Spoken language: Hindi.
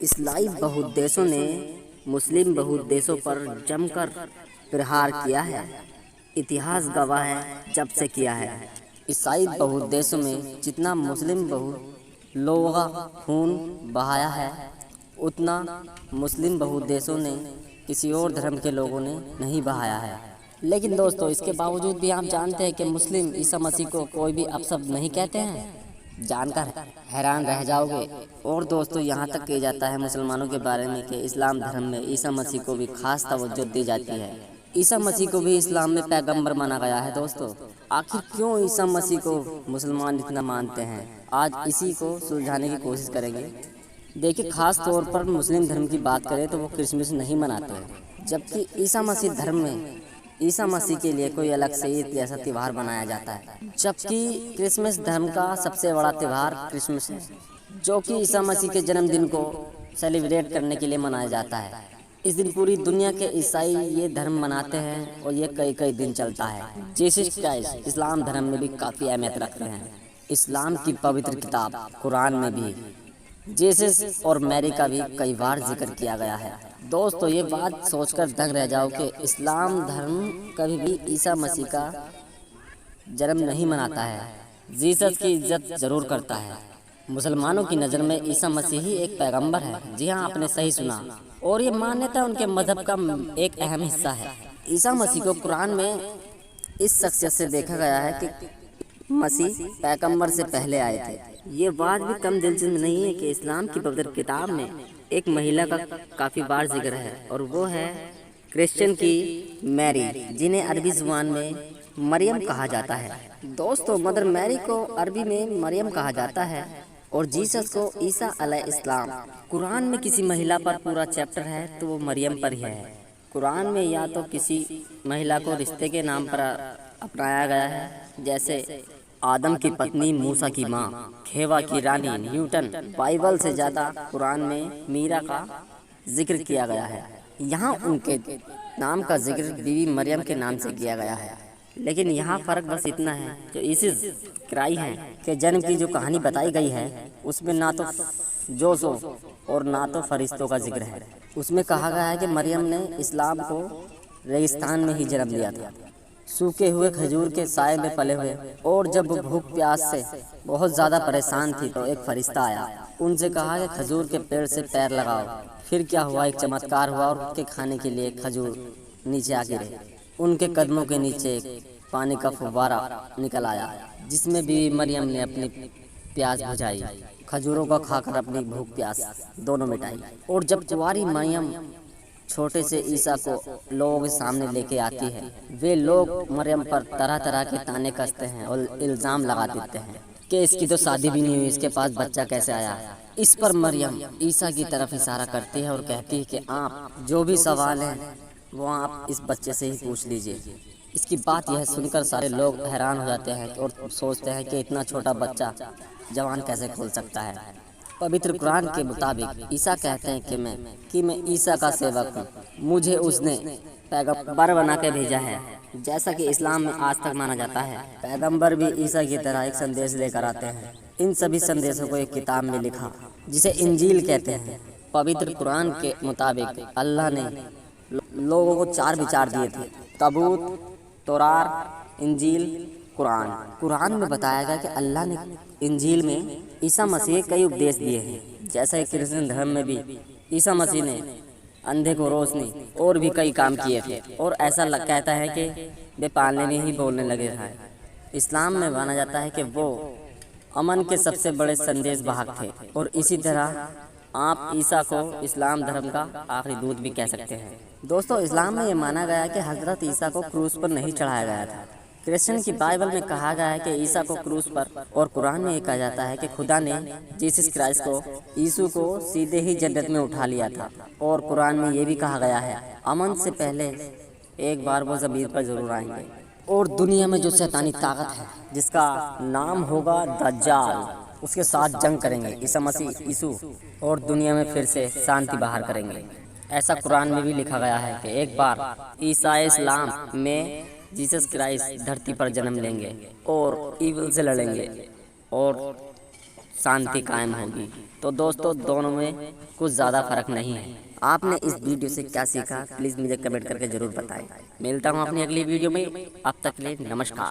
इस्लामी बहुत देशों ने मुस्लिम बहुत देशों पर जमकर प्रहार किया है। इतिहास गवाह है जब से किया है। ईसाई बहुत देशों में जितना मुस्लिम बहुत लोगों का खून बहाया है, उतना मुस्लिम बहुत देशों ने किसी और धर्म के लोगों ने नहीं बहाया है। लेकिन दोस्तों, इसके बावजूद भी आप जानते हैं कि मुस्लिम ईसा मसीह को कोई भी अपशब्द नहीं कहते हैं। जानकर हैरान रह जाओगे। और दोस्तों, यहाँ तक कहा जाता है मुसलमानों के बारे में कि इस्लाम धर्म में ईसा मसीह को भी खास तवज्जो दी जाती है। ईसा मसीह को भी इस्लाम में पैगंबर माना गया है। दोस्तों, आखिर क्यों ईसा मसीह को मुसलमान इतना मानते हैं, आज इसी को सुलझाने की कोशिश करेंगे। देखिए, खास तौर पर मुस्लिम धर्म की बात करें तो वो क्रिसमस नहीं मनाते हैं, जबकि ईसा मसीह धर्म में ईसा मसीह के लिए कोई अलग से ईद जैसा त्यौहार बनाया जाता है। जबकि क्रिसमस धर्म का सबसे बड़ा त्यौहार क्रिसमस है, जो कि ईसा मसीह के जन्मदिन को सेलिब्रेट करने के लिए मनाया जाता है। इस दिन पूरी दुनिया के ईसाई ये धर्म मनाते हैं और ये कई कई दिन चलता है। जीसस क्राइस्ट इस्लाम धर्म में भी काफ़ी अहमियत रखते हैं। इस्लाम की पवित्र किताब कुरान में भी जीसस और मैरी का भी कई बार जिक्र किया गया है। दोस्तों, ये बात सोचकर दंग रह जाओ कि इस्लाम धर्म कभी भी ईसा मसीह का जन्म नहीं मनाता है, जीसस की इज्जत जरूर करता है। मुसलमानों की नज़र में ईसा मसीह ही एक पैगंबर है। जी हाँ, आपने सही सुना। और ये मान्यता उनके मजहब का एक अहम हिस्सा है। ईसा मसीह को कुरान में इस शख्सियत से देखा गया है कि मसीह पैगंबर से पहले आए थे। ये बात भी कम दिलचस्प नहीं है कि इस्लाम की पवित्र किताब में एक महिला का काफ़ी बार जिक्र है, और वो है क्रिश्चियन की मैरी, जिन्हें अरबी ज़ुबान में मरियम कहा जाता है। दोस्तों, मदर मैरी को अरबी में मरियम कहा जाता है और जीसस को ईसा अलैहिस्सलाम। कुरान में किसी महिला पर पूरा चैप्टर है तो वो मरियम पर ही है। कुरान में या तो किसी महिला को रिश्ते के नाम पर अपनाया गया है, जैसे आदम की पत्नी, मूसा की माँ, खेवा की रानी, न्यूटन। बाइबल से ज़्यादा कुरान में मीरा का जिक्र किया गया है। यहाँ उनके नाम का जिक्र बीवी मरियम के नाम से किया गया है। लेकिन यहाँ फ़र्क बस इतना है, जो जीसस क्राइस्ट हैं के जन्म की जो कहानी बताई गई है, उसमें ना तो जोसो और ना तो फरिश्तों का जिक्र है। उसमें कहा गया है कि मरियम ने इस्लाम को रेगिस्तान में ही जन्म लिया था, सूखे हुए खजूर के साए में पले हुए। और जब वो भूख प्यास से बहुत ज़्यादा परेशान थी तो एक फरिश्ता आया, उनसे कहा कि खजूर के पेड़ से पैर लगाओ। फिर क्या हुआ, एक चमत्कार हुआ और उनके खाने के लिए खजूर नीचे आ गिरे। उनके कदमों के नीचे पानी का फुव्वारा निकल आया, जिसमें बीवी मरियम ने अपनी प्यास बुझाई, खजूरों का खाकर अपनी भूख प्यास दोनों मिटाई। और जब कुंवारी मरियम छोटे से ईसा को लोगों के सामने लेके आती है, वे लोग मरियम पर तरह तरह के ताने कसते हैं और इल्ज़ाम लगा देते हैं कि इसकी तो शादी भी नहीं हुई, इसके पास बच्चा कैसे आया। इस पर मरियम ईसा की तरफ इशारा करती है और कहती है कि आप जो भी सवाल हैं वो आप इस बच्चे से ही पूछ लीजिए। इसकी बात यह सुनकर सारे लोग हैरान हो जाते हैं और सोचते हैं कि इतना छोटा बच्चा जवान कैसे खोल सकता है। पवित्र कुरान के मुताबिक ईसा कहते हैं कि मैं ईसा का सेवक हूँ, मुझे उसने पैगंबर बना के भेजा है। जैसा कि इस्लाम में आज तक माना जाता है, पैगंबर भी ईसा की तरह एक संदेश लेकर आते हैं। इन सभी संदेशों को एक किताब में लिखा, जिसे इंजील कहते हैं। पवित्र कुरान के मुताबिक अल्लाह ने लोगों को 4 विचार दिए थे: तबूत, तौरात, इंजील, कुरान। कुरान में बताया गया कि अल्लाह ने इंजील में ईसा मसीह कई उपदेश दिए हैं, जैसा कि क्रिश्चियन धर्म में भी ईसा मसीह ने अंधे को रोशनी और भी कई काम किए थे। और ऐसा कहता है कि वे पालने में ही बोलने लगे थे। इस्लाम में माना जाता है कि वो अमन के सबसे बड़े संदेश वाहक थे। और इसी तरह आप ईसा को इस्लाम धर्म का आखिरी दूत भी कह सकते हैं। दोस्तों, इस्लाम में ये माना गया है कि हज़रत ईसा को क्रूस पर नहीं चढ़ाया गया था। क्रिश्चियन की बाइबल में कहा गया है कि ईसा को क्रूस पर, और कुरान में ये कहा जाता है कि खुदा ने जीसस क्राइस्ट को, यीशु को सीधे ही जन्नत में उठा लिया था। और कुरान में ये भी कहा गया है, अमन से पहले एक बार वो ज़मीन पर जरूर आएंगे और दुनिया में जो शैतानी ताकत है जिसका नाम होगा दज्जाल, उसके साथ जंग करेंगे ईसा मसीह यीशु, और दुनिया में फिर से शांति बहाल करेंगे। ऐसा कुरान में भी लिखा गया है कि एक बार ईसा इस्लाम में जीसस क्राइस्ट धरती पर जन्म लेंगे और ईविल से लड़ेंगे और शांति कायम होगी। तो दोस्तों दोनों में कुछ ज़्यादा फर्क नहीं है। आपने इस वीडियो से क्या सीखा प्लीज़ मुझे कमेंट करके ज़रूर बताएं। मिलता हूँ अपनी अगली वीडियो में, अब तक के लिए नमस्कार।